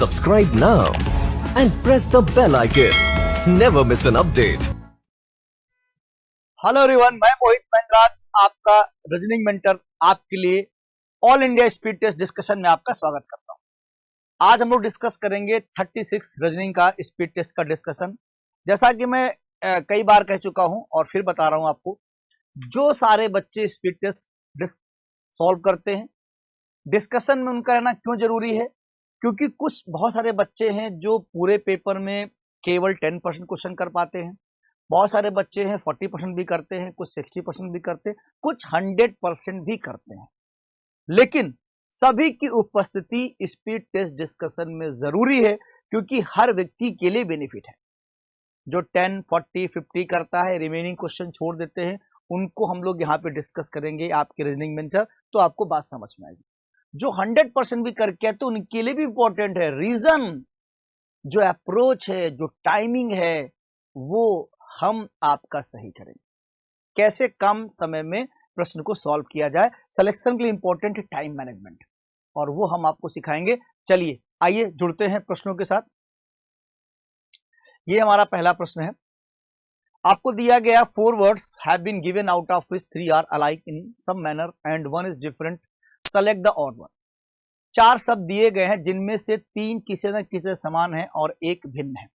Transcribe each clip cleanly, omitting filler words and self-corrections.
Subscribe now and press the bell icon. Never miss an update. Hello everyone, मैं मोहित महिंद्रा, आपका reasoning mentor, आपके लिए all India speed test discussion में आपका स्वागत करता हूं। आज हम लोग डिस्कस करेंगे 36 रीजनिंग का स्पीड टेस्ट का डिस्कशन। जैसा कि मैं कई बार कह चुका हूं और फिर बता रहा हूं आपको, जो सारे बच्चे स्पीड टेस्ट सॉल्व करते हैं, डिस्कशन में उनका रहना क्यों जरूरी है? क्योंकि कुछ बहुत सारे बच्चे हैं जो पूरे पेपर में केवल 10% क्वेश्चन कर पाते हैं, बहुत सारे बच्चे हैं 40% भी करते हैं, कुछ 60% भी करते हैं, कुछ 100% भी करते हैं। लेकिन सभी की उपस्थिति स्पीड टेस्ट डिस्कशन में जरूरी है, क्योंकि हर व्यक्ति के लिए बेनिफिट है। जो 10, 40, 50 करता है, रिमेनिंग क्वेश्चन छोड़ देते हैं, उनको हम लोग यहाँ पे डिस्कस करेंगे आपके रीजनिंग मेंटर, तो आपको बात समझ में आएगी। जो 100% भी करके है तो उनके लिए भी इंपॉर्टेंट है। रीजन, जो अप्रोच है, जो टाइमिंग है, वो हम आपका सही करेंगे। कैसे कम समय में प्रश्न को सॉल्व किया जाए, सिलेक्शन के लिए इंपॉर्टेंट है टाइम मैनेजमेंट, और वो हम आपको सिखाएंगे। चलिए आइए जुड़ते हैं प्रश्नों के साथ। ये हमारा पहला प्रश्न है। आपको दिया गया 4 words have been given out of which 3 are alike in some manner and 1 is different. Select the odd one. 4 शब्द दिए गए हैं जिनमें से 3 किसी न किसी समान है और एक भिन्न है।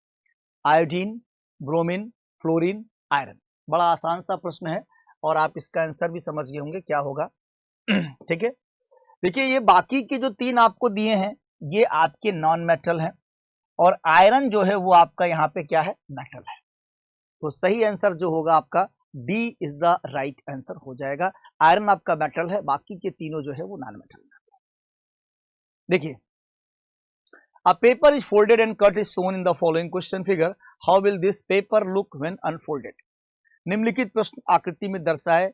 Iodine, bromine, fluorine, iron. बड़ा आसान सा प्रश्न है और आप इसका आंसर भी समझ गए होंगे क्या होगा। ठीक है, देखिए ये बाकी के जो 3 आपको दिए हैं ये आपके नॉन मेटल हैं, और आयरन जो है वो आपका यहाँ पे क्या है, मेटल है। तो सही आंसर जो होगा आपका D is the right answer हो जाएगा। आयरन आपका मेटल है, बाकी के तीनों जो है वो नॉन मेटल है। देखिए, a paper is folded and cut is shown in the following question figure. How will this paper look when unfolded? निम्नलिखित प्रश्न आकृति में दर्शाए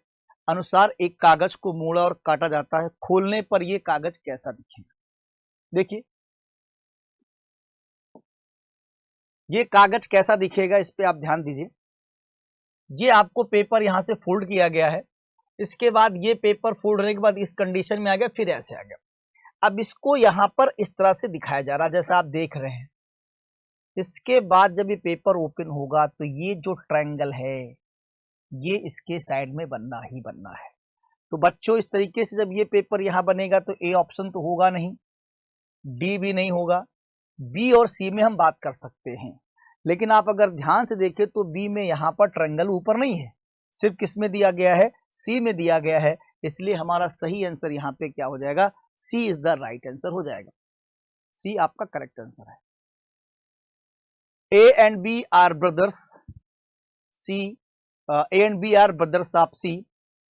अनुसार एक कागज को मोड़ा और काटा जाता है, खोलने पर यह कागज कैसा दिखेगा? देखिए ये कागज कैसा दिखेगा, इस पे आप ध्यान दीजिए। ये आपको पेपर यहां से फोल्ड किया गया है, इसके बाद ये पेपर फोल्ड होने के बाद इस कंडीशन में आ गया, फिर ऐसे आ गया। अब इसको यहां पर इस तरह से दिखाया जा रहा है जैसा आप देख रहे हैं। इसके बाद जब ये पेपर ओपन होगा तो ये जो ट्रायंगल है ये इसके साइड में बनना ही बनना है। तो बच्चों इस तरीके से जब ये पेपर यहां बनेगा तो ए ऑप्शन तो होगा नहीं, डी भी नहीं होगा, बी और सी में हम बात कर सकते हैं। लेकिन आप अगर ध्यान से देखें तो बी में यहां पर ट्रायंगल ऊपर नहीं है, सिर्फ किस में दिया गया है, सी में दिया गया है। इसलिए हमारा सही आंसर यहाँ पे क्या हो जाएगा, C is the right answer हो जाएगा। सी आपका करेक्ट आंसर है। A and B are brothers, C A and B are brothers of C,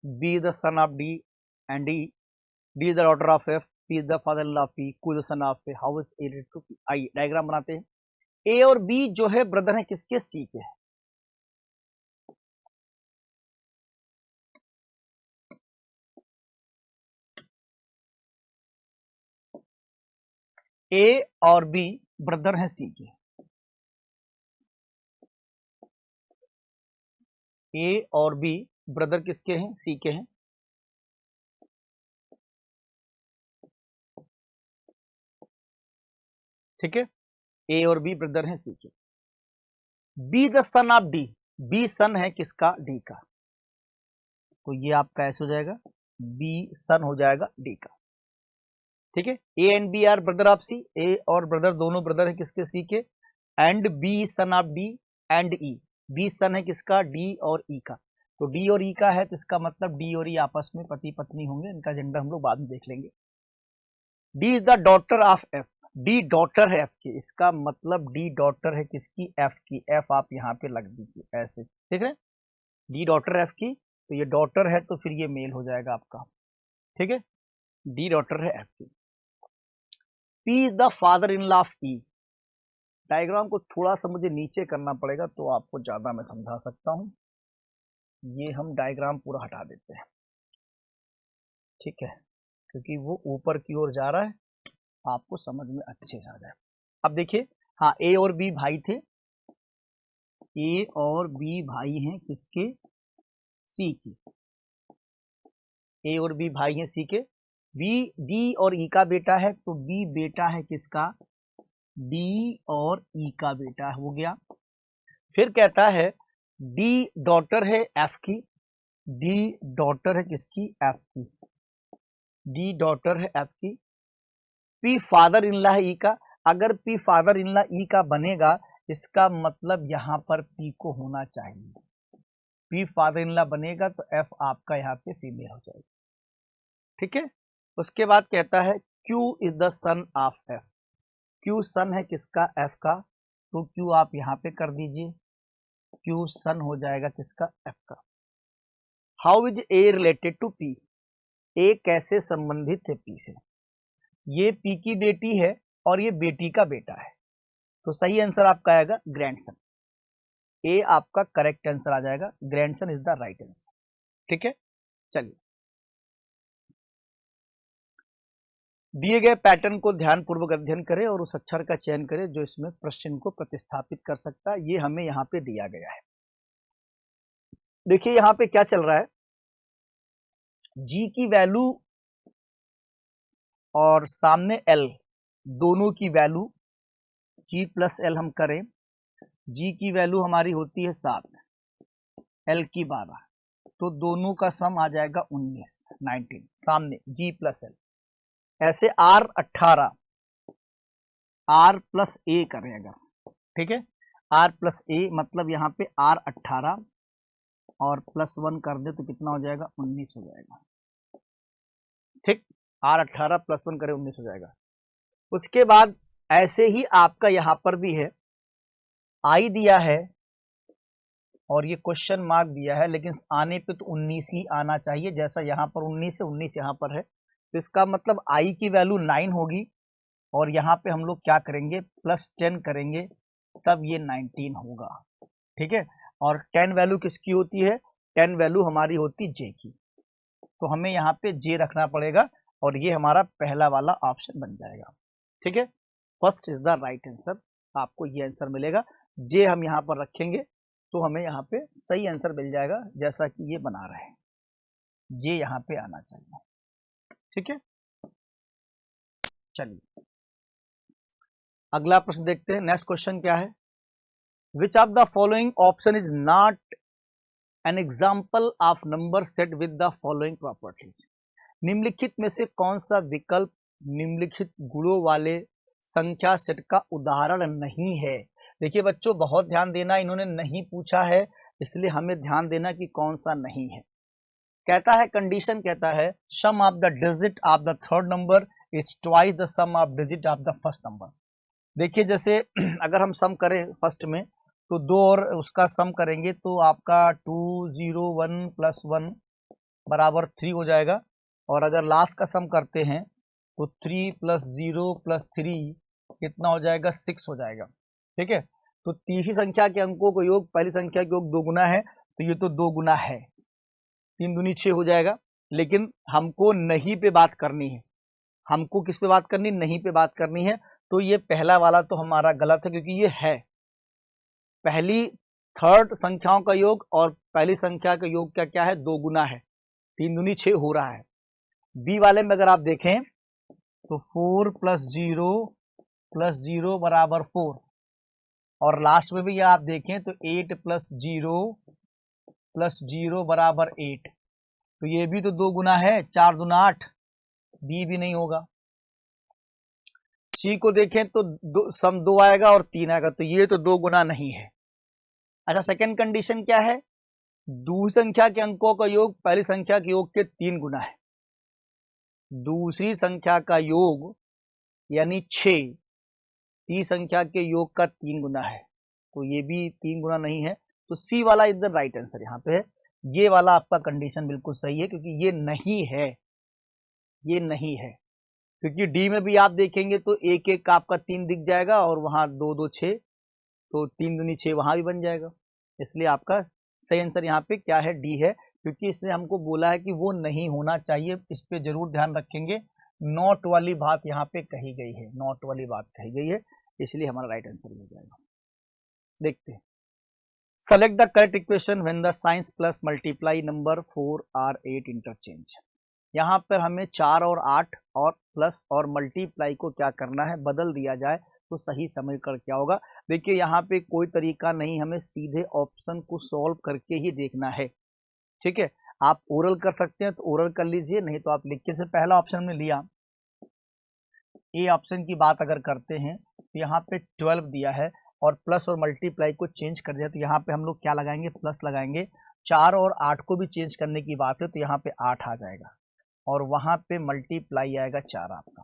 B the son of D and D, D is the daughter of F, P is the father in law of P, Q is the son of A, how is A related to P. आइए diagram बनाते हैं। ए और B जो है brother है किसके, C के है। ए और बी ब्रदर हैं सी के। ए और बी ब्रदर किसके हैं, सी के हैं। ठीक है, ए और बी ब्रदर हैं सी के। B the son of D, B son है किसका, डी का। तो ये आपका ऐसे हो जाएगा, बी सन हो जाएगा डी का। ठीक है, A and B are brother of C, A और ब्रदर दोनों ब्रदर है किसके, सी के। And B son of D and E, B son है किसका, डी और ई का। तो डी और ई का है तो इसका मतलब डी और ई आपस में पति पत्नी होंगे, इनका जेंडर हम लोग बाद में देख लेंगे। D is the daughter of F, D daughter है एफ की, इसका मतलब डी डॉटर है किसकी, एफ की। एफ आप यहाँ पे लग दीजिए ऐसे, ठीक है, डी डॉटर एफ की, तो ये डॉटर है तो फिर ये मेल हो जाएगा आपका। ठीक है, डी डॉटर है एफ की। P is the father in law of E. Diagram को थोड़ा सा मुझे नीचे करना पड़ेगा तो आपको ज्यादा मैं समझा सकता हूं। ये हम डायग्राम पूरा हटा देते हैं, ठीक है, क्योंकि वो ऊपर की ओर जा रहा है, आपको समझ में अच्छे से आ जाए। अब देखिए, हाँ ए और बी भाई थे, ए और बी भाई हैं किसके, सी की। ए और बी भाई हैं सी के। बी डी और ई का बेटा है, तो बी बेटा है किसका, डी और ई का बेटा हो गया। फिर कहता है डी डॉटर है एफ की, डी डॉटर है किसकी, एफ की, डी डॉटर है एफ की। पी फादर इन लॉ है ई का। अगर पी फादर इन लॉ ई का बनेगा इसका मतलब यहां पर पी को होना चाहिए, पी फादर इन लॉ बनेगा तो एफ आपका यहाँ पे फीमेल हो जाएगा, ठीक है। उसके बाद कहता है Q is the son of F, Q son है किसका, एफ का, तो क्यू आप यहाँ पे कर दीजिए, क्यू सन हो जाएगा किसका, एफ का। How is A related to P, A कैसे संबंधित है पी से, ये पी की बेटी है और ये बेटी का बेटा है, तो सही आंसर आपका आएगा ग्रैंडसन, ए आपका करेक्ट आंसर आ जाएगा, grandson is the right answer, ठीक है। चलिए दिए गए पैटर्न को ध्यानपूर्वक अध्ययन करें और उस अक्षर का चयन करें जो इसमें प्रश्न को प्रतिस्थापित कर सकता है, ये हमें यहाँ पे दिया गया है। देखिए यहाँ पे क्या चल रहा है, जी की वैल्यू और सामने एल, दोनों की वैल्यू जी प्लस एल हम करें, जी की वैल्यू हमारी होती है 7, एल की 12, तो दोनों का सम आ जाएगा 19 सामने जी प्लस एल। ऐसे आर 18, आर प्लस ए करें अगर, ठीक है, आर प्लस ए मतलब यहाँ पे आर 18 और प्लस 1 कर दे तो कितना हो जाएगा, 19 हो जाएगा, ठीक, आर 18 प्लस 1 करें 19 हो जाएगा। उसके बाद ऐसे ही आपका यहां पर भी है, आई दिया है और ये क्वेश्चन मार्क दिया है, लेकिन आने पे तो 19 ही आना चाहिए, जैसा यहाँ पर 19 है 19 यहाँ पर है, तो इसका मतलब आई की वैल्यू 9 होगी और यहाँ पे हम लोग क्या करेंगे, प्लस 10 करेंगे तब ये 19 होगा, ठीक है। और 10 वैल्यू किसकी होती है, 10 वैल्यू हमारी होती जे की, तो हमें यहाँ पे जे रखना पड़ेगा और ये हमारा पहला वाला ऑप्शन बन जाएगा, ठीक है। First is the right answer, आपको ये आंसर मिलेगा, जे हम यहाँ पर रखेंगे तो हमें यहाँ पे सही आंसर मिल जाएगा, जैसा कि ये बना रहे हैं, जे यहाँ पे आना चाहिए, ठीक है। चलिए अगला प्रश्न देखते हैं, नेक्स्ट क्वेश्चन क्या है, which of the following option is not an example of number set with the following properties, निम्नलिखित में से कौन सा विकल्प निम्नलिखित गुणों वाले संख्या सेट का उदाहरण नहीं है। देखिए बच्चों बहुत ध्यान देना, इन्होंने नहीं पूछा है इसलिए हमें ध्यान देना कि कौन सा नहीं है। कहता है कंडीशन कहता है sum of the digit of the third number is twice the sum of digit of the first number. देखिए जैसे अगर हम सम करें फर्स्ट में तो 2 और उसका सम करेंगे तो आपका 201 + 1 बराबर 3 हो जाएगा, और अगर लास्ट का सम करते हैं तो 3 + 0 + 3 कितना हो जाएगा, 6 हो जाएगा, ठीक है। तो तीसरी संख्या के अंकों को योग पहली संख्या के योग 2 गुना है, तो ये तो 2 गुना है, 3 दूनी 6 हो जाएगा। लेकिन हमको नहीं पे बात करनी है, हमको किस पे बात करनी, नहीं पे बात करनी है, तो ये पहला वाला तो हमारा गलत है क्योंकि ये है पहली थर्ड संख्याओं का योग और पहली संख्या का योग क्या क्या है, 2 गुना है, 3 दूनी 6 हो रहा है। बी वाले में अगर आप देखें तो 4 + 0 + 0 बराबर 4, और लास्ट में भी आप देखें तो 8 + 0 + 0 बराबर 8, तो ये भी तो 2 गुना है, 4 दूना 8, बी भी नहीं होगा। सी को देखें तो सम 2 आएगा और 3 आएगा, तो ये तो 2 गुना नहीं है। अच्छा सेकंड कंडीशन क्या है, दूसरी संख्या के अंकों का योग पहली संख्या के योग के 3 गुना है, दूसरी संख्या का योग यानी 6 तीसरी संख्या के योग का 3 गुना है, तो ये भी 3 गुना नहीं है, तो सी वाला इज द राइट आंसर यहाँ पे है। ये वाला आपका कंडीशन बिल्कुल सही है क्योंकि ये नहीं है, ये नहीं है, क्योंकि डी में भी आप देखेंगे तो 1 1 का आपका 3 दिख जाएगा और वहां 2 2 6, तो 3 दूनी 6 वहां भी बन जाएगा, इसलिए आपका सही आंसर यहाँ पे क्या है, डी है, क्योंकि इसने हमको बोला है कि वो नहीं होना चाहिए, इस पे जरूर ध्यान रखेंगे, नॉट वाली बात यहाँ पे कही गई है, नॉट वाली बात कही गई है, इसलिए हमारा राइट आंसर हो जाएगा। देखते हैं, select the correct equation when the signs plus multiply number 4 are 8 interchange. यहाँ पर हमें 4 और 8 और प्लस और मल्टीप्लाई को क्या करना है, बदल दिया जाए, इसको सही समझ कर क्या होगा। देखिए यहाँ पे कोई तरीका नहीं, हमें सीधे ऑप्शन को सॉल्व करके ही देखना है। ठीक है, आप ओरल कर सकते हैं तो ओरल कर लीजिए, नहीं तो आप लिख के। से पहला ऑप्शन हमने लिया, ए ऑप्शन की बात अगर करते हैं तो यहाँ पे 12 दिया है और प्लस और मल्टीप्लाई को चेंज कर दिया, तो यहाँ पे हम लोग क्या लगाएंगे, प्लस लगाएंगे। 4 और 8 को भी चेंज करने की बात है तो यहाँ पे 8 आ जाएगा और वहाँ पे मल्टीप्लाई आएगा 4 आपका।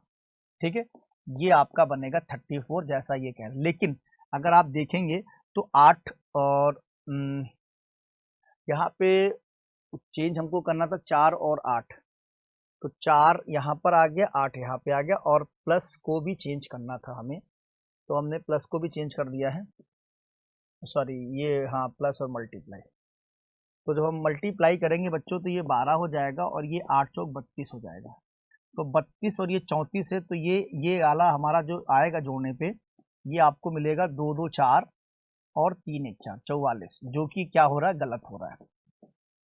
ठीक है, ये आपका बनेगा 34 जैसा ये कह रहे हैं। लेकिन अगर आप देखेंगे तो 8 और यहाँ पे चेंज हमको करना था 4 और 8, तो 4 यहाँ पर आ गया, 8 यहाँ पे आ गया और प्लस को भी चेंज करना था हमें, तो हमने प्लस को भी चेंज कर दिया है। सॉरी, ये हाँ प्लस और मल्टीप्लाई, तो जब हम मल्टीप्लाई करेंगे बच्चों तो ये 12 हो जाएगा और ये 8 चौक 32 हो जाएगा। तो 32 और ये 34 है, तो ये वाला हमारा जो आएगा जोड़ने पे, ये आपको मिलेगा 2 2 4 और 3 1 4 44, जो कि क्या हो रहा है, गलत हो रहा है।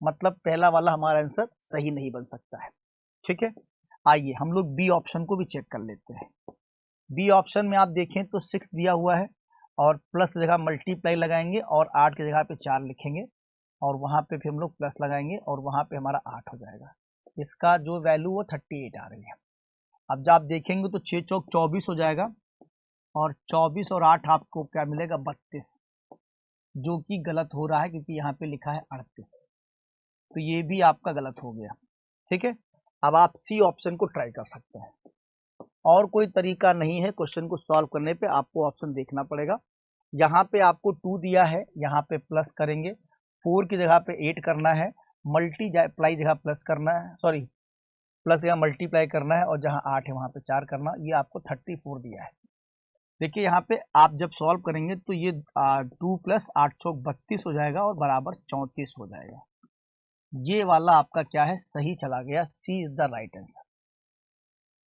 मतलब पहला वाला हमारा आंसर सही नहीं बन सकता है। ठीक है, आइए हम लोग बी ऑप्शन को भी चेक कर लेते हैं। बी ऑप्शन में आप देखें तो 6 दिया हुआ है और प्लस की जगह मल्टीप्लाई लगाएंगे और 8 की जगह पे 4 लिखेंगे और वहाँ पे फिर हम लोग प्लस लगाएंगे और वहाँ पे हमारा 8 हो जाएगा। इसका जो वैल्यू वो 38 आ रही है। अब जब आप देखेंगे तो 6 चौक 24 हो जाएगा और 24 और 8 आपको क्या मिलेगा, 32, जो कि गलत हो रहा है क्योंकि यहाँ पे लिखा है 38, तो ये भी आपका गलत हो गया। ठीक है, अब आप सी ऑप्शन को ट्राई कर सकते हैं। और कोई तरीका नहीं है क्वेश्चन को सॉल्व करने पे, आपको ऑप्शन देखना पड़ेगा। यहाँ पे आपको 2 दिया है, यहाँ पे प्लस करेंगे, 4 की जगह पे 8 करना है, मल्टीप्लाई जगह प्लस करना है, सॉरी प्लस जगह मल्टीप्लाई करना है और जहाँ 8 है वहाँ पे 4 करना। ये आपको 34 दिया है। देखिए यहाँ पे आप जब सॉल्व करेंगे तो ये 2 प्लस 8 चौक 32 हो जाएगा और बराबर 34 हो जाएगा। ये वाला आपका क्या है, सही चला गया। C is the right answer.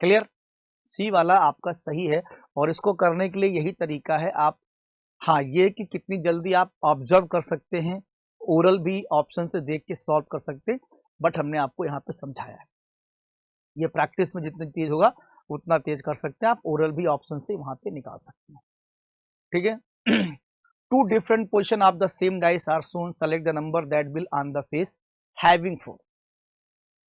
Clear, C वाला आपका सही है। और इसको करने के लिए यही तरीका है। आप हाँ, ये कि कितनी जल्दी आप ऑब्जर्व कर सकते हैं, ओरल भी ऑप्शन से देख के सॉल्व कर सकते हैं, बट हमने आपको यहाँ पे समझाया है। ये प्रैक्टिस में जितनी तेज होगा उतना तेज कर सकते हैं आप, ओरल भी ऑप्शन से वहां पे निकाल सकते हैं। ठीक है, 2 different position of the same dice are shown, select the number that will on the face having 4।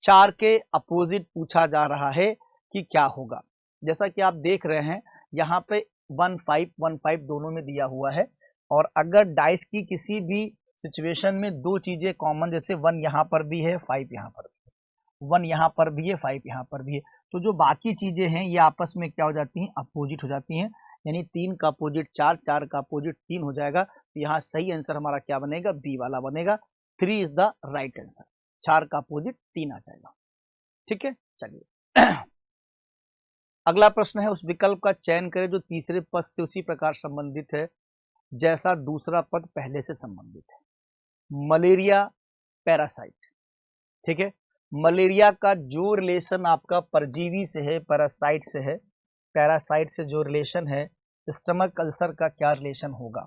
4 के अपोजिट पूछा जा रहा है कि क्या होगा। जैसा कि आप देख रहे हैं यहाँ पे 1 5 1 5 दोनों में दिया हुआ है और अगर डाइस की किसी भी सिचुएशन में दो चीजें कॉमन, जैसे 1 यहाँ पर भी है 5 यहाँ पर भी है, 1 यहाँ पर भी है 5 यहाँ पर भी है, तो जो बाकी चीजें हैं ये आपस में क्या हो जाती हैं, अपोजिट हो जाती हैं। यानी 3 का अपोजिट 4, 4 का अपोजिट 3 हो जाएगा। तो यहाँ सही आंसर हमारा क्या बनेगा, बी वाला बनेगा। 3 इज द राइट आंसर। 4 का अपोजिट 3 आ जाएगा। ठीक है, चलिए अगला प्रश्न है, उस विकल्प का चयन करें जो तीसरे पद से उसी प्रकार संबंधित है जैसा दूसरा पद पहले से संबंधित है। Malaria, parasite. ठीक है, मलेरिया का जो रिलेशन आपका परजीवी से है, पैरासाइट से है, पैरासाइट से जो रिलेशन है, स्टमक अल्सर का क्या रिलेशन होगा।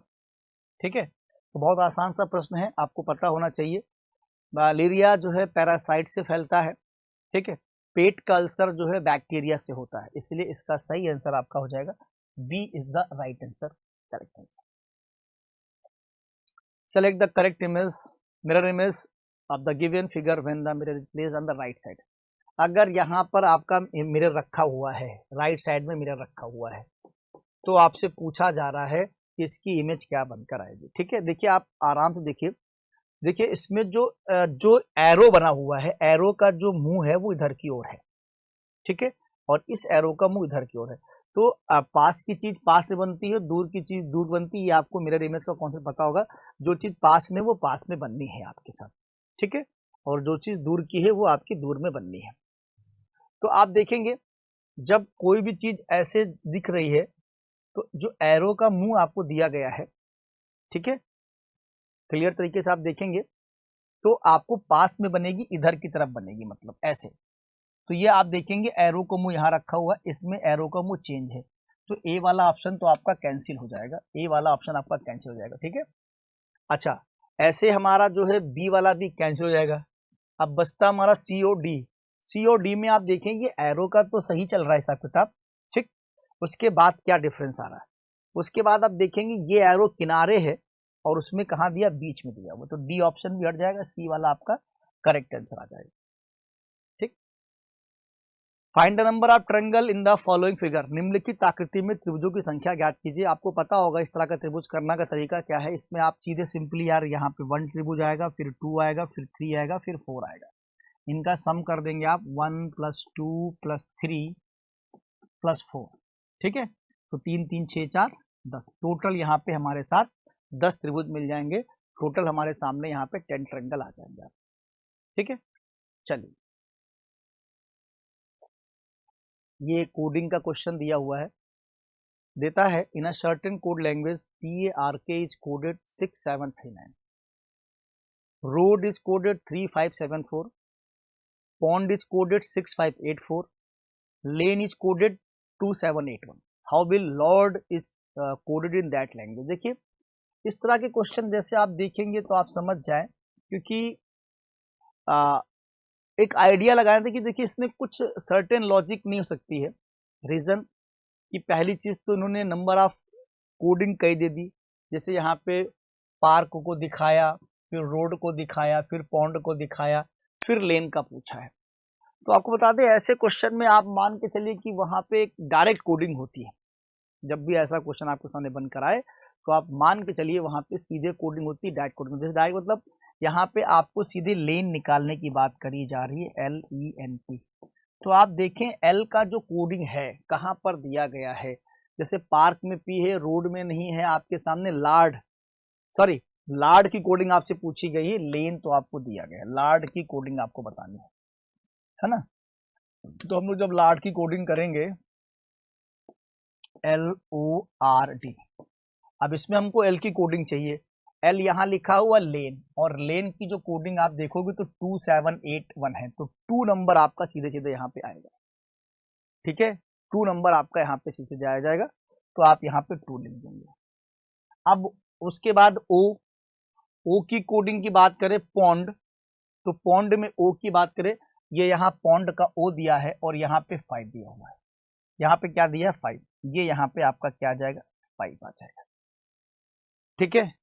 ठीक है, तो बहुत आसान सा प्रश्न है, आपको पता होना चाहिए। मलेरिया जो है पैरासाइट से फैलता है। ठीक है, पेट का अल्सर जो है बैक्टीरिया से होता है, इसलिए इसका सही आंसर आपका हो जाएगा B is the right answer, correct answer. Select the correct image, mirror image of the given figure when the mirror is placed on the right side. अगर यहाँ पर आपका मिरर रखा हुआ है, राइट साइड में मिरर रखा हुआ है, तो आपसे पूछा जा रहा है कि इसकी इमेज क्या बनकर आएगी। ठीक है, देखिए आप आराम से देखिए, देखिए इसमें जो एरो बना हुआ है, एरो का जो मुंह है वो इधर की ओर है। ठीक है, और इस एरो का मुंह इधर की ओर है। तो पास की चीज पास से बनती है, दूर की चीज दूर बनती है। ये आपको मिरर इमेज का कॉन्सेप्ट पता होगा। जो चीज पास में वो पास में बननी है आपके साथ। ठीक है, और जो चीज दूर की है वो आपकी दूर में बननी है। तो आप देखेंगे जब कोई भी चीज ऐसे दिख रही है तो जो एरो का मुंह आपको दिया गया है, ठीक है, क्लियर तरीके से आप देखेंगे तो आपको पास में बनेगी, इधर की तरफ बनेगी, मतलब ऐसे। तो ये आप देखेंगे एरो को मुंह यहाँ रखा हुआ, इसमें एरो का मुंह चेंज है, तो ए वाला ऑप्शन तो आपका कैंसिल हो जाएगा, ए वाला ऑप्शन आपका कैंसिल हो जाएगा। ठीक है, अच्छा ऐसे हमारा जो है बी वाला भी कैंसिल हो जाएगा। अब बचता हमारा सीओडी। सीओडी में आप देखेंगे एरो का तो सही चल रहा है हिसाब किताब, ठीक। उसके बाद क्या डिफरेंस आ रहा है, उसके बाद आप देखेंगे ये एरो किनारे है और उसमें कहाँ दिया, बीच में दिया हुआ, तो डी ऑप्शन भी हट जाएगा, सी वाला आपका करेक्ट आंसर आ जाएगा। ठीक, find the number of triangle in the following figure, निम्नलिखित आकृति में त्रिभुजों की संख्या ज्ञात कीजिए। आपको पता होगा इस तरह का त्रिभुज करना का तरीका क्या है। इसमें आप सीधे सिंपली यार यहाँ पे 1 त्रिभुज आएगा, फिर 2 आएगा, फिर 3 आएगा, फिर 4 आएगा, इनका सम कर देंगे आप 1 + 2 + 3 + 4। ठीक है, तो 3 3 6 4 10, टोटल यहाँ पे हमारे साथ 10 त्रिभुज मिल जाएंगे। टोटल हमारे सामने यहाँ पे 10 ट्रायंगल आ जाएंगे। ठीक है, चलिए ये कोडिंग का क्वेश्चन दिया हुआ है, देता है in a certain code language PARK is coded 6739, road is coded 3574, pond is coded 6584, lane is coded 2781, how will lord is coded in that language. देखिए इस तरह के क्वेश्चन जैसे आप देखेंगे तो आप समझ जाएं, क्योंकि एक आइडिया लगाया था कि देखिए इसमें कुछ सर्टेन लॉजिक नहीं हो सकती है। रीजन कि पहली चीज तो इन्होंने नंबर ऑफ कोडिंग कही दे दी, जैसे यहाँ पे पार्क को दिखाया, फिर रोड को दिखाया, फिर पॉन्ड को दिखाया, फिर लेन का पूछा है। तो आपको बता दें ऐसे क्वेश्चन में आप मान के चलिए कि वहाँ पे एक डायरेक्ट कोडिंग होती है। जब भी ऐसा क्वेश्चन आपके सामने बन कर आए तो आप मान के चलिए वहाँ पे सीधे कोडिंग होती है, डायरेक्ट कोडिंग। जैसे डायरेक्ट मतलब यहाँ पे आपको सीधे लेन निकालने की बात करी जा रही है, LENP। तो आप देखें L का जो कोडिंग है कहाँ पर दिया गया है, जैसे पार्क में P है, रोड में नहीं है, आपके सामने लार्ड की कोडिंग आपसे पूछी गई है, लेन तो आपको दिया गया है, लार्ड की कोडिंग आपको बतानी है ना। तो हम लोग जब लार्ड की कोडिंग करेंगे LORD, अब इसमें हमको L की कोडिंग चाहिए, L यहाँ लिखा हुआ लेन, और लेन की जो कोडिंग आप देखोगे तो 2781 है, तो 2 नंबर आपका सीधे सीधे यहाँ पे आएगा। ठीक है, 2 नंबर आपका यहाँ पे सीधे जाया जाएगा, तो आप यहाँ पे 2 लिख देंगे। अब उसके बाद O की कोडिंग की बात करें पॉन्ड, तो पॉन्ड में O की बात करें, ये यहाँ पॉन्ड का O दिया है और यहाँ पे 5 दिया हुआ है, यहाँ पे क्या दिया है 5, ये यहाँ पे आपका क्या आ जाएगा 5 आ जाएगा। ठीक है,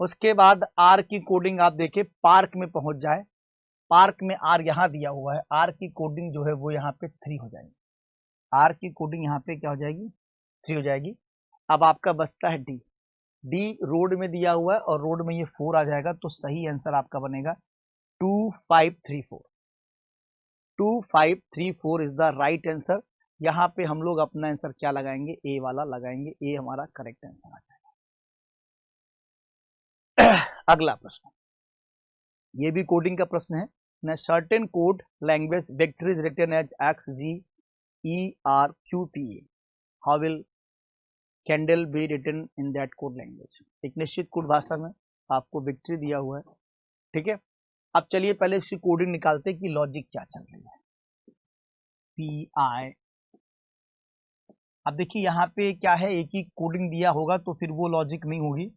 उसके बाद R की कोडिंग आप देखें, पार्क में पहुंच जाए, पार्क में R यहाँ दिया हुआ है, R की कोडिंग जो है वो यहाँ पे 3 हो जाएगी, R की कोडिंग यहाँ पे क्या हो जाएगी 3 हो जाएगी। अब आपका बचता है D रोड में दिया हुआ है और रोड में ये 4 आ जाएगा, तो सही आंसर आपका बनेगा 2534, 2534 इज द राइट आंसर। यहाँ पे हम लोग अपना आंसर क्या लगाएंगे, ए वाला लगाएंगे, ए हमारा करेक्ट आंसर आ जाएगा। अगला प्रश्न, ये भी कोडिंग का प्रश्न है। न certain code language vector is written as XGERQTA, how will candle be written in that code language. एक निश्चित कोड भाषा में आपको विक्ट्री दिया हुआ है। ठीक है, अब चलिए पहले इसकी कोडिंग निकालते हैं कि लॉजिक क्या चल रही है। PI, अब देखिए यहाँ पे क्या है, एक ही कोडिंग दिया होगा तो फिर वो लॉजिक नहीं होगी,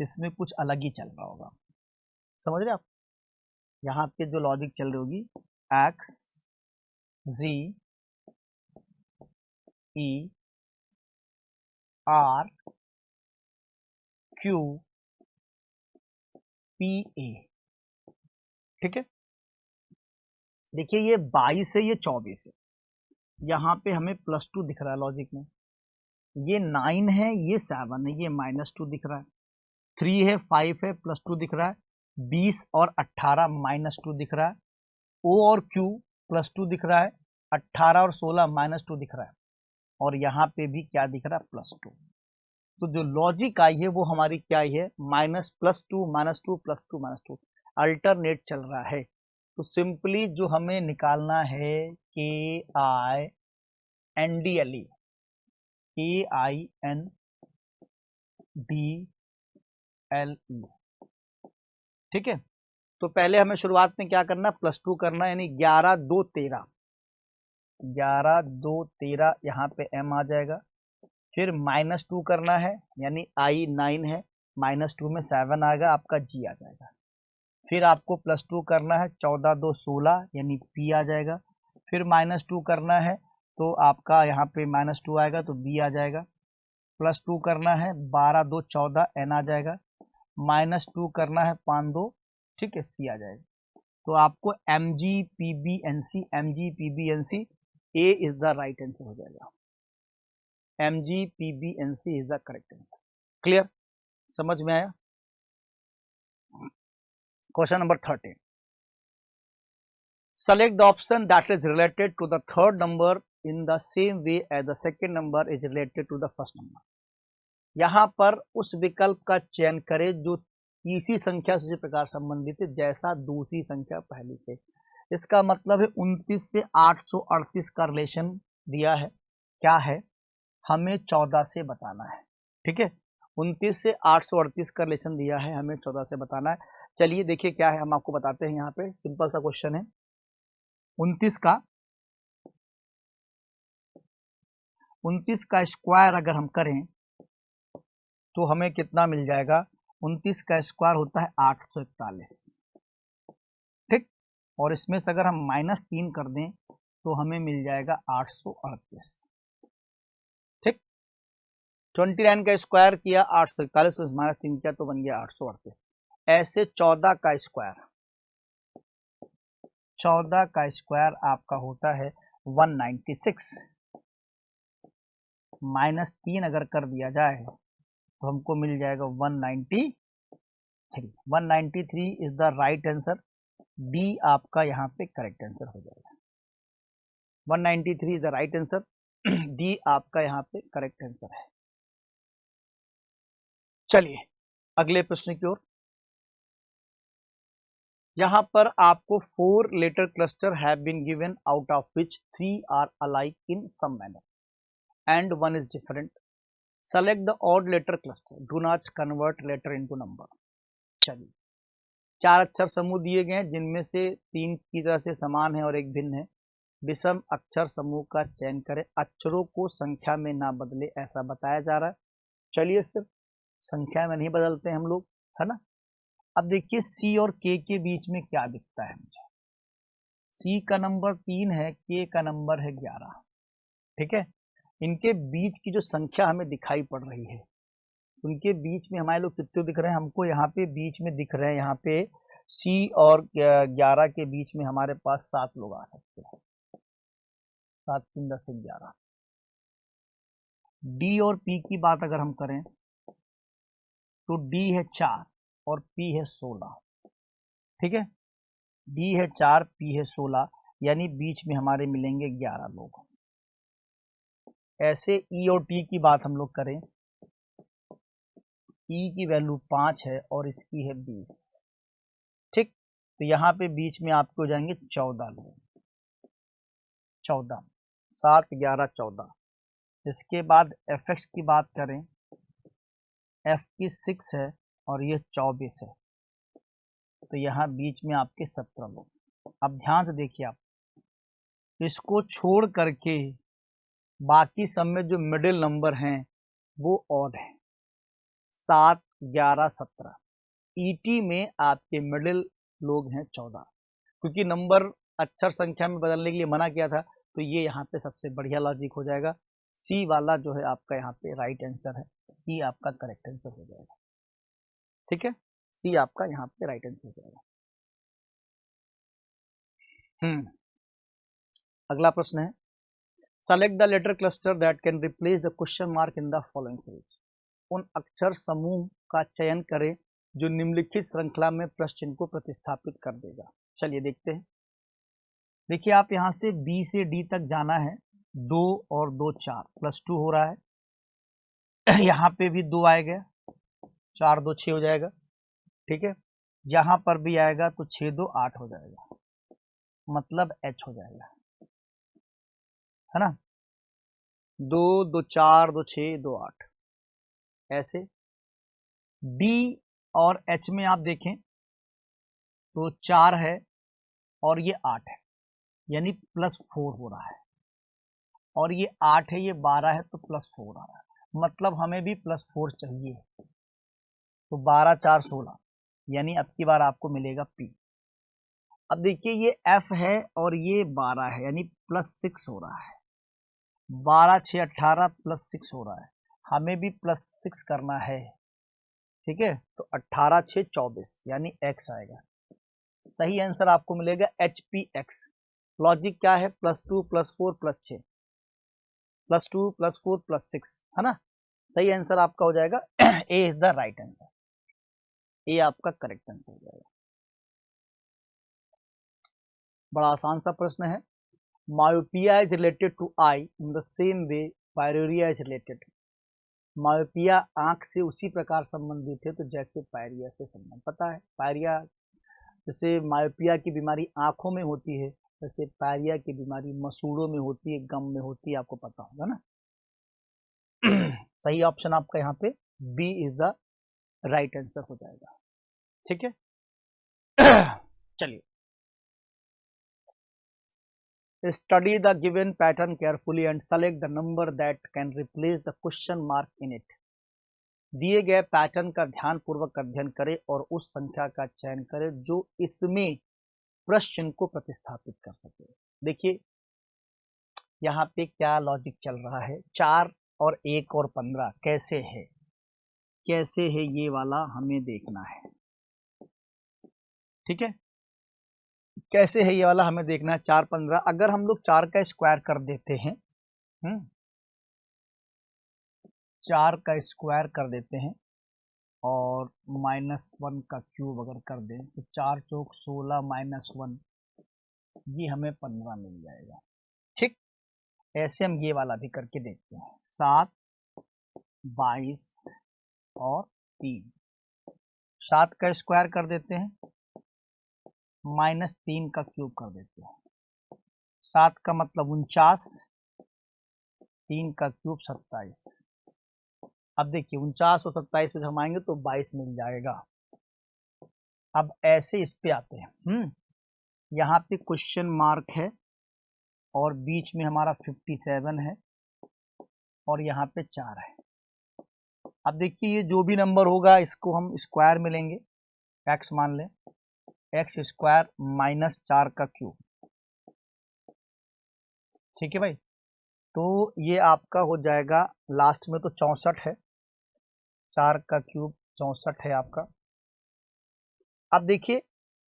इसमें कुछ अलग ही चल रहा होगा, समझ रहे आप। यहाँ पे जो लॉजिक चल रही होगी XGERQPA। ठीक है, देखिए ये 22 है, ये 24 है, यहाँ पे हमें +2 दिख रहा है लॉजिक में, ये 9 है, ये 7 है, ये -2 दिख रहा है, 3 है, 5 है, +2 दिख रहा है, 20 और 18 -2 दिख रहा है, O और Q +2 दिख रहा है, 18 और 16 -2 दिख रहा है, और यहाँ पे भी क्या दिख रहा है +2। तो जो लॉजिक आई है वो हमारी क्या आई है, -+2 -2 +2 -2, अल्टरनेट चल रहा है। तो सिंपली जो हमें निकालना है KINDLE, KINDLE। ठीक है, तो पहले हमें शुरुआत में क्या करना, +2 करना, यानी 11 2 13, 11 2 13 यहाँ पे M आ जाएगा, फिर -2 करना है, यानी I 9 है, -2 में 7 आएगा, आपका G आ जाएगा, फिर आपको +2 करना है, 14 2 16, यानी P आ जाएगा, फिर -2 करना है तो आपका यहाँ पे -2 आएगा तो B आ जाएगा, +2 करना है, 12 2 14 n आ जाएगा, -2 करना है, 5 2, ठीक है, c आ जाएगा। तो आपको MgPBNC A is the right answer हो जाएगा। MgPBNC is the correct answer. Clear, समझ में आया? Question number 13, select the option that is related to the third number in the same way as the second number is related to the first number। यहाँ पर उस विकल्प का चयन करें जो तीसरी संख्या से उसी प्रकार संबंधित है जैसा दूसरी संख्या पहली से। इसका मतलब है 29 से 838 का रिलेशन दिया है, क्या है, हमें 14 से बताना है। ठीक है, 29 से 838 का रिलेशन दिया है, हमें 14 से बताना है। चलिए देखिए क्या है, हम आपको बताते हैं। यहाँ पे सिंपल सा क्वेश्चन है, 29 का स्क्वायर अगर हम करें तो हमें कितना मिल जाएगा। 29 का स्क्वायर होता है 841, ठीक, और इसमें से अगर हम -3 कर दें तो हमें मिल जाएगा 838, ठीक। 29 का स्क्वायर किया 841, -3 किया तो बन गया 838। ऐसे 14 का स्क्वायर आपका होता है 196, -3 अगर कर दिया जाए तो हमको मिल जाएगा 193। 193 is the right answer, D आपका यहाँ पे करेक्ट आंसर हो जाएगा। 193 is the right answer, D आपका यहाँ पे करेक्ट आंसर है। चलिए अगले प्रश्न की ओर। यहाँ पर आपको 4 letter cluster have been given out of which 3 are alike in some manner and 1 is different. Select the odd letter cluster, do not convert letter into number. चलिए 4 अक्षर समूह दिए गए हैं जिनमें से 3 की तरह से समान है और एक भिन्न है। विषम अक्षर समूह का चयन करें, अक्षरों को संख्या में ना बदले ऐसा बताया जा रहा है। चलिए फिर संख्या में नहीं बदलते हम लोग, है ना। अब देखिए सी और के बीच में क्या दिखता है मुझे। सी का नंबर 3 है, के का नंबर है 11, ठीक है। इनके बीच की जो संख्या हमें दिखाई पड़ रही है, उनके बीच में हमारे लोग कितने दिख रहे हैं, हमको यहाँ पे बीच में दिख रहे हैं। यहाँ पे सी और 11 के बीच में हमारे पास 7 लोग आ सकते हैं, 7 3 10 11। डी और पी की बात अगर हम करें तो डी है 4 और पी है 16, ठीक है। डी है 4, पी है 16, यानी बीच में हमारे मिलेंगे 11 लोग। ऐसे ई और टी की बात हम लोग करें, ई की वैल्यू 5 है और इसकी है 20, ठीक। तो यहाँ पे बीच में आपके हो जाएंगे 14 लोग, 14, 7 11 14। इसके बाद एफ एक्स की बात करें, एफ की 6 है और ये 24 है, तो यहाँ बीच में आपके 17 लोग। अब ध्यान से देखिए, आप इसको छोड़ करके बाकी सब में जो मिडिल नंबर हैं वो ऑड है, 7 11 17। ईटी में आपके मिडिल लोग हैं 14, क्योंकि नंबर अक्षर संख्या में बदलने के लिए मना किया था, तो ये यहाँ पे सबसे बढ़िया लॉजिक हो जाएगा। सी वाला जो है आपका यहाँ पे राइट आंसर है, सी आपका करेक्ट आंसर हो जाएगा, ठीक है। सी आपका यहाँ पे राइट आंसर हो जाएगा। अगला प्रश्न है, select the letter cluster that can replace the question mark in the following series. उन अक्षर समूह का चयन करें जो निम्नलिखित श्रृंखला में प्रश्न चिन्ह को प्रतिस्थापित कर देगा। चलिए देखते हैं। देखिए आप यहाँ से बी से डी तक जाना है, 2 और 2 4 +2 हो रहा है। यहाँ पे भी 2 आएगा, 4 2 6 हो जाएगा, ठीक है। यहाँ पर भी आएगा तो 6 2 8 हो जाएगा, मतलब एच हो जाएगा, है ना। 2 2 4 2 6 2 8। ऐसे डी और एच में आप देखें तो 4 है और ये 8 है, यानी +4 हो रहा है, और ये 8 है, ये 12 है, तो +4 आ रहा है, मतलब हमें भी +4 चाहिए। तो 12 4 16, यानी अब की बार आपको मिलेगा पी। अब देखिए ये एफ है और ये 12 है, यानी +6 हो रहा है, 12 6 18 +6 हो रहा है। हमें भी +6 करना है, ठीक है। तो 18 6 24 यानी x आएगा। सही आंसर आपको मिलेगा HPX। लॉजिक क्या है, +2 +4 +6, +2 +4 +6, है ना। सही आंसर आपका हो जाएगा ए इज द राइट आंसर, ए आपका करेक्ट आंसर हो जाएगा। बड़ा आसान सा प्रश्न है। Myopia is related to eye in the same way pyorrhoea is related. Myopia आंख से उसी प्रकार संबंधित है तो जैसे पायरिया से संबंध। पता है पायरिया, जैसे मायोपिया की बीमारी आंखों में होती है, जैसे पायरिया की बीमारी मसूड़ों में होती है, गम में होती है, आपको पता होगा ना। सही ऑप्शन आपका यहाँ पे B is the right answer हो जाएगा, ठीक है। चलिए, study the given pattern carefully and select the number that can replace the question mark in it. दिए गए पैटर्न का ध्यानपूर्वक अध्ययन करें और उस संख्या का चयन करें जो इसमें प्रश्न को प्रतिस्थापित कर सके। देखिए यहाँ पे क्या लॉजिक चल रहा है, 4 और 1 और 15 कैसे है, कैसे है ये वाला हमें देखना है, ठीक है। कैसे है ये वाला हमें देखना है। 4 15 अगर हम लोग 4 का स्क्वायर कर देते हैं, 4 का स्क्वायर कर देते हैं और -1 का क्यूब अगर कर दें तो 4 चौक 16 -1 ये हमें 15 मिल जाएगा, ठीक। ऐसे हम ये वाला भी करके देखते हैं। 7 22 और 3, 7 का स्क्वायर कर देते हैं, -3 का क्यूब कर देते हैं। 7 का मतलब 49, 3 का क्यूब 27। अब देखिए 49 और 27 में हम आएंगे तो 22 मिल जाएगा। अब ऐसे इस पे आते हैं, यहाँ पे क्वेश्चन मार्क है और बीच में हमारा 57 है और यहाँ पे 4 है। अब देखिए ये जो भी नंबर होगा इसको हम स्क्वायर में लेंगे, x मान लें, x स्क्वायर -4 का क्यूब, ठीक है भाई। तो ये आपका हो जाएगा लास्ट में तो 64 है, 4 का क्यूब 64 है आपका। अब देखिए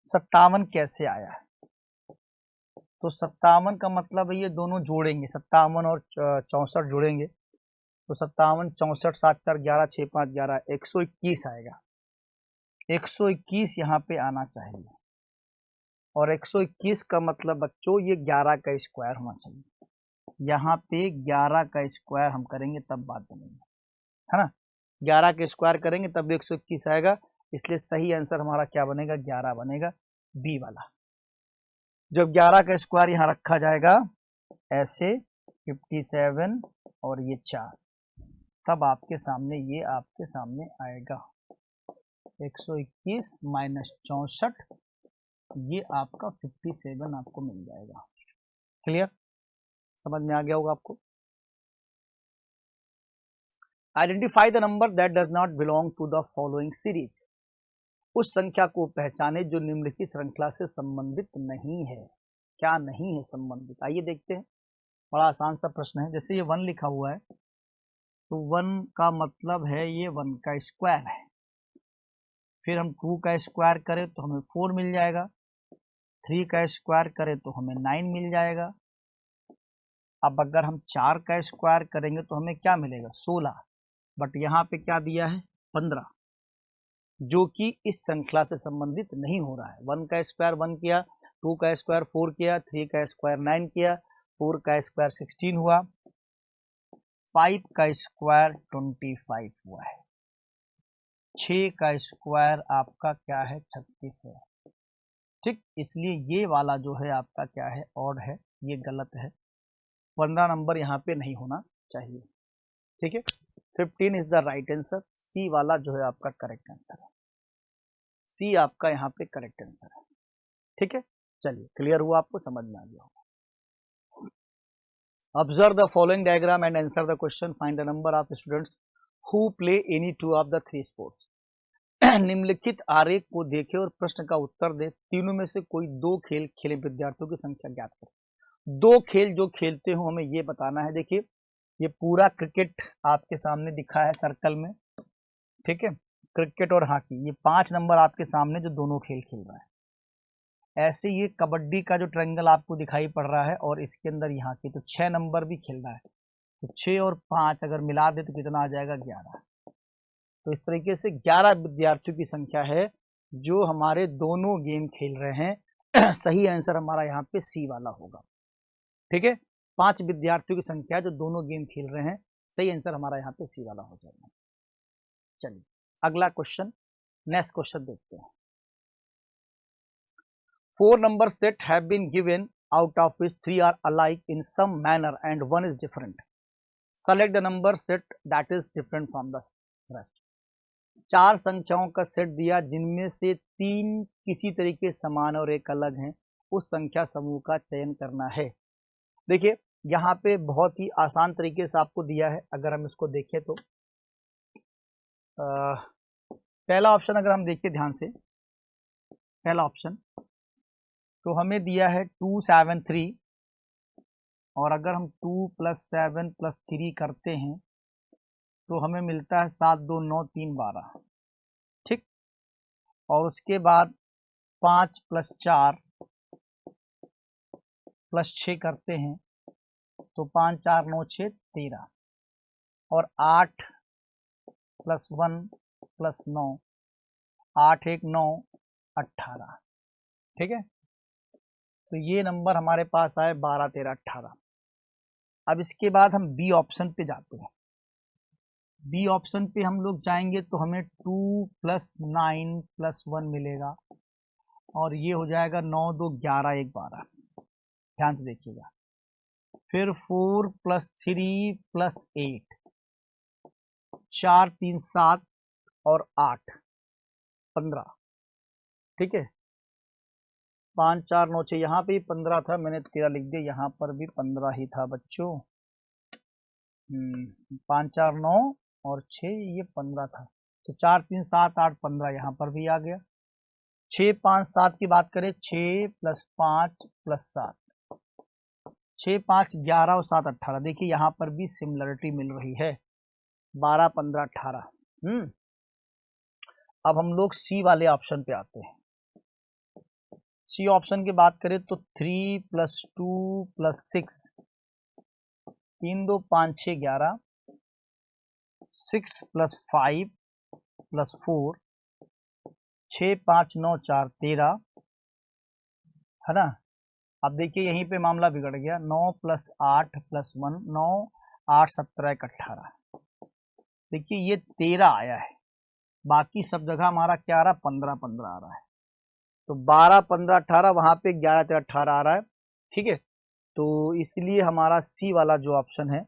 57 कैसे आया है, तो 57 का मतलब है ये दोनों जोड़ेंगे, 57 और 64 जोड़ेंगे तो 57 64 7 4 11 6 5 11 121 आएगा। 121 यहाँ पे आना चाहिए और 121 का मतलब बच्चों ये 11 का स्क्वायर होना चाहिए। यहाँ पे 11 का स्क्वायर हम करेंगे तब बात बनेगी, है ना। 11 का स्क्वायर करेंगे तब 121 आएगा, इसलिए सही आंसर हमारा क्या बनेगा, 11 बनेगा, बी वाला। जब 11 का स्क्वायर यहाँ रखा जाएगा ऐसे 57 और ये 4, तब आपके सामने ये आपके सामने आएगा 121 - 64, ये आपका 57 आपको मिल जाएगा। क्लियर, समझ में आ गया होगा आपको। Identify the number that does not belong to the following series. उस संख्या को पहचाने जो निम्नलिखित श्रृंखला से संबंधित नहीं है। क्या नहीं है संबंधित, आइए देखते हैं। बड़ा आसान सा प्रश्न है। जैसे ये 1 लिखा हुआ है तो 1 का मतलब है ये 1 का स्क्वायर है, फिर हम 2 का स्क्वायर करें तो हमें 4 मिल जाएगा, 3 का स्क्वायर करें तो हमें 9 मिल जाएगा। अब अगर हम 4 का स्क्वायर करेंगे तो हमें क्या मिलेगा, 16, बट यहाँ पे क्या दिया है 15, जो कि इस श्रृंखला से संबंधित नहीं हो रहा है। 1 का स्क्वायर 1 किया, 2 का स्क्वायर 4 किया, 3 का स्क्वायर 9 किया, 4 का स्क्वायर 16 हुआ, 5 का स्क्वायर 25 हुआ है, 6 का स्क्वायर आपका क्या है 36 है, ठीक। इसलिए ये वाला जो है आपका क्या है, ऑड है, ये गलत है। 15 नंबर यहाँ पे नहीं होना चाहिए, ठीक है। 15 इज द राइट आंसर, सी वाला जो है आपका करेक्ट आंसर है, सी आपका यहाँ पे करेक्ट आंसर है, ठीक है। चलिए क्लियर हुआ, आपको समझ में आ गया होगा। Observe the following diagram and answer the question, find the number of students who play any 2 of the 3 sports. निम्नलिखित आरेख को देखें और प्रश्न का उत्तर दे, तीनों में से कोई 2 खेल खेले विद्यार्थियों की संख्या ज्ञात करें। 2 खेल जो खेलते हो हमें ये बताना है। देखिए ये पूरा क्रिकेट आपके सामने दिखा है सर्कल में, ठीक है, क्रिकेट और हॉकी, ये 5 नंबर आपके सामने जो दोनों खेल खेल रहा है। ऐसे ये कबड्डी का जो ट्रायंगल आपको दिखाई पड़ रहा है और इसके अंदर यहाँ की तो 6 नंबर भी खेल रहा है, तो 6 और 5 अगर मिला दे तो कितना आ जाएगा 11। तो इस तरीके से 11 विद्यार्थियों की संख्या है जो हमारे दोनों गेम खेल रहे हैं। सही आंसर हमारा यहाँ पे सी वाला होगा, ठीक है। 5 विद्यार्थियों की संख्या जो दोनों गेम खेल रहे हैं, सही आंसर हमारा यहाँ पे सी वाला हो जाएगा। चलिए अगला क्वेश्चन, नेक्स्ट क्वेश्चन देखते हैं। 4 number set have been given, out of which 3 are alike in some manner and 1 is different. Select the number set that is different from the rest. 4 संख्याओं का सेट दिया जिनमें से 3 किसी तरीके समान और एक अलग हैं, उस संख्या समूह का चयन करना है। देखिए यहाँ पे बहुत ही आसान तरीके से आपको दिया है। अगर हम इसको देखें तो पहला ऑप्शन अगर हम देखें ध्यान से, पहला ऑप्शन तो हमें दिया है 2 7 3, और अगर हम 2 + 7 + 3 करते हैं तो हमें मिलता है 7 2 9 3 12, ठीक। और उसके बाद 5 + 4 + 6 करते हैं तो 5 4 9 6 13, और 8 + 1 + 9 8 1 9 18, ठीक है। तो ये नंबर हमारे पास आए 12 13 18। अब इसके बाद हम बी ऑप्शन पे जाते हैं। बी ऑप्शन पे हम लोग जाएंगे तो हमें 2 + 9 + 1 मिलेगा, और ये हो जाएगा 9 2 11 1 12। ध्यान से देखिएगा। फिर 4 + 3 + 8, 4 3 7 और 8 15, ठीक है। 5 4 9 6, यहाँ पे भी 15 था, मैंने 13 लिख दिया, यहाँ पर भी 15 ही था बच्चों। 5 4 9 और 6, ये 15 था, तो 4 3 7 8 15 यहाँ पर भी आ गया। 6 5 7 की बात करें, 6 + 5 + 7, 6 5 11 और 7 18। देखिए यहाँ पर भी सिमिलरिटी मिल रही है, 12 15 18। अब हम लोग सी वाले ऑप्शन पे आते हैं। सी ऑप्शन की बात करें तो 3 + 2 + 6, 3 2 5 6 11, 6 + 5 + 4, 6 5 9 4 13, है ना। अब देखिए यहीं पे मामला बिगड़ गया, 9 + 8 + 1 9 8 17 1 18। देखिए ये 13 आया है, बाकी सब जगह हमारा क्या आ रहा है, 15 15 आ रहा है। तो 12 15 18, वहां पे 11 13 18 आ रहा है, ठीक है। तो इसलिए हमारा सी वाला जो ऑप्शन है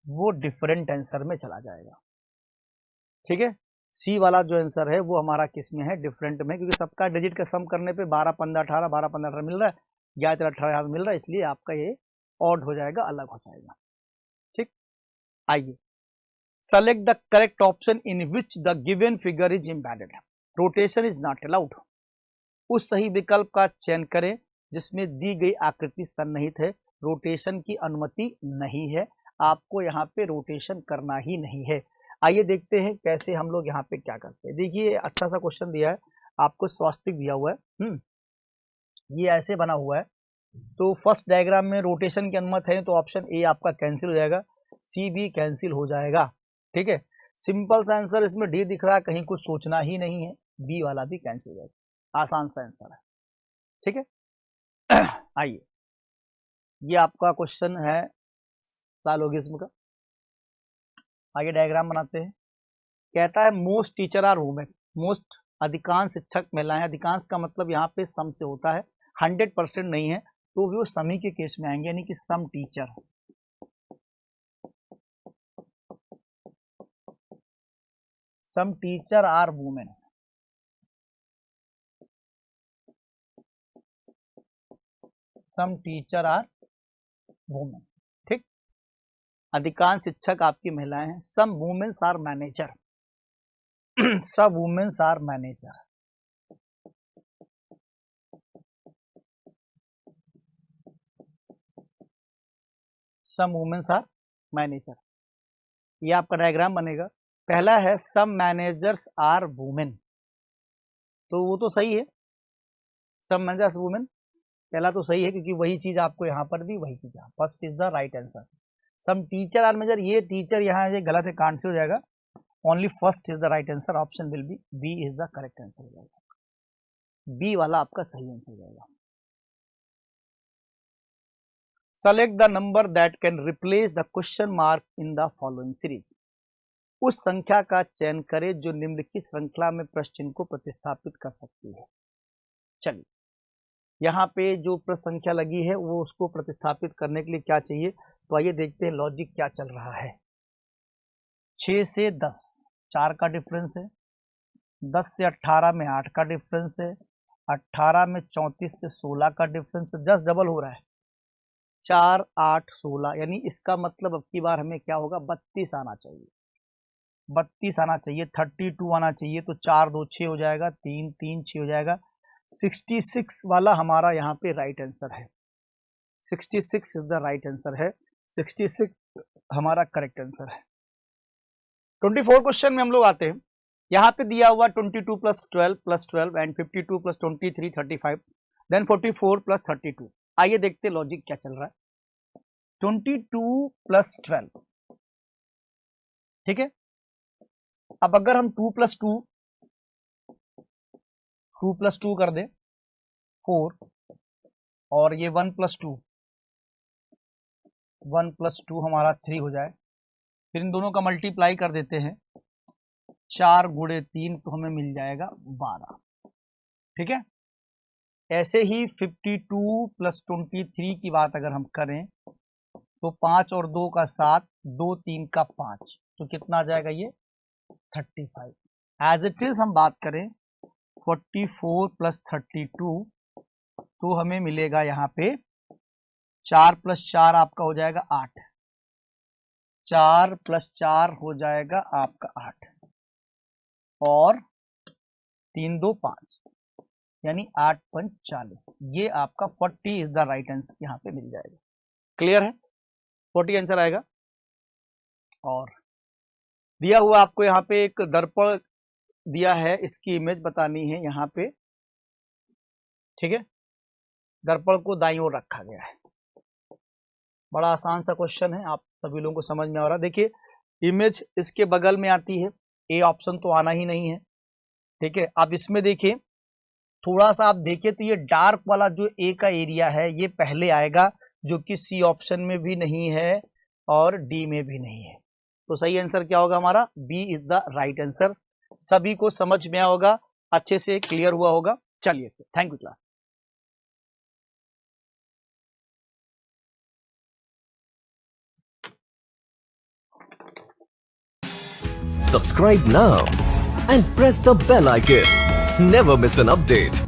वो डिफरेंट आंसर में चला जाएगा, ठीक है। सी वाला जो आंसर है वो हमारा किस में है, डिफरेंट में, क्योंकि सबका डिजिट का सम करने पे 12 15 18 12 15 18 मिल रहा है, 11 13 18 यहाँ मिल रहा है, इसलिए आपका ये ऑड हो जाएगा, अलग हो जाएगा, ठीक। आइए, select the correct option in which the given figure is embedded, rotation is not allowed. उस सही विकल्प का चयन करें जिसमें दी गई आकृति सन्निहित है, रोटेशन की अनुमति नहीं है, आपको यहाँ पे रोटेशन करना ही नहीं है। आइए देखते हैं कैसे हम लोग यहाँ पे क्या करते हैं। देखिए अच्छा सा क्वेश्चन दिया है आपको, स्वास्तिक दिया हुआ है, ये ऐसे बना हुआ है। तो फर्स्ट डायग्राम में रोटेशन की अनुमति है, तो ऑप्शन ए आपका कैंसिल हो जाएगा, सी भी कैंसिल हो जाएगा, ठीक है। सिंपल सा आंसर इसमें डी दिख रहा है, कहीं कुछ सोचना ही नहीं है, बी वाला भी कैंसिल हो जाएगा, आसान सा आंसर है, ठीक है। आइए, ये आपका क्वेश्चन है सालोगिज्म का। आगे डायग्राम बनाते हैं। कहता है most teacher are women, most अधिकांश शिक्षक महिलाएं, अधिकांश का मतलब यहाँ पे सम से होता है, 100% नहीं है, तो वो समी के केस में आएंगे, यानी कि some teacher, some teacher are women, some teacher are women, ठीक। अधिकांश शिक्षक आपकी महिलाएं हैं, सम वुमेन्स आर मैनेजर, सब womens are manager, some womens are manager. ये आपका डायग्राम बनेगा। पहला है सम मैनेजर्स आर वुमेन, तो वो तो सही है, सम मैनेजर्स वुमेन पहला तो सही है क्योंकि वही चीज आपको यहाँ पर दी, वही चीज यहाँ, first is the right answer. Some teacher are manager, ये टीचर यहाँ ये गलत है, कांट से हो जाएगा, only first is the right answer, option will be B is the correct answer हो जाएगा, बी वाला आपका सही आंसर हो जाएगा। Select the number that can replace the question mark in the following series, उस संख्या का चयन करें जो निम्नलिखित श्रृंखला में प्रश्न चिन्ह को प्रतिस्थापित कर सकती है। चलिए यहाँ पे जो प्रश्न संख्या लगी है वो उसको प्रतिस्थापित करने के लिए क्या चाहिए, तो आइए देखते हैं लॉजिक क्या चल रहा है। 6 से 10 4 का डिफरेंस है, 10 से 18 में 8 का डिफरेंस है, 18 में 34 से 16 का डिफरेंस है, जस्ट डबल हो रहा है, 4 8 16, यानी इसका मतलब अब की बार हमें क्या होगा, 32 आना चाहिए, 32 आना चाहिए, 32 आना चाहिए, तो 4 2 6 हो जाएगा, 3 3 6 हो जाएगा, 66 वाला हमारा यहाँ पे राइट आंसर है, 66 इज द राइट आंसर है, 66 हमारा करेक्ट आंसर है। 24 क्वेश्चन में हम लोग आते हैं, यहाँ पे दिया हुआ 22 + 12 एंड 52 + 23 35, देन 44 + 32। आइए देखते हैं लॉजिक क्या चल रहा है। 22 + 12, ठीक है, अब अगर हम 2 + 2 कर दें 4, और ये 1 + 2 हमारा 3 हो जाए, फिर इन दोनों का मल्टीप्लाई कर देते हैं, 4 × 3 तो हमें मिल जाएगा 12, ठीक है। ऐसे ही 52 + 23 की बात अगर हम करें तो 5 और 2 का 7, 2 3 का 5, तो कितना आ जाएगा ये 35। एज इट इज हम बात करें 44 + 32, तो हमें मिलेगा यहाँ पे 4 + 4 आपका हो जाएगा 8, 4 + 4 हो जाएगा आपका 8, और 3 2 5, यानी 8 × 40, ये आपका 40 इज द राइट आंसर यहाँ पे मिल जाएगा। क्लियर है, 40 आंसर आएगा। और दिया हुआ आपको यहाँ पे एक दर्पण दिया है, इसकी इमेज बतानी है यहाँ पे, ठीक है, दर्पण को दाईं ओर रखा गया है, बड़ा आसान सा क्वेश्चन है, आप सभी लोगों को समझ में आ रहा है। देखिए इमेज इसके बगल में आती है, ए ऑप्शन तो आना ही नहीं है, ठीक है। अब इसमें देखिए थोड़ा सा आप देखिए तो ये डार्क वाला जो ए का एरिया है ये पहले आएगा, जो कि सी ऑप्शन में भी नहीं है और डी में भी नहीं है, तो सही आंसर क्या होगा हमारा, B is the right answer. सभी को समझ में आया होगा, अच्छे से क्लियर हुआ होगा। चलिए thank you class. Subscribe now and press the bell icon. Never miss an update.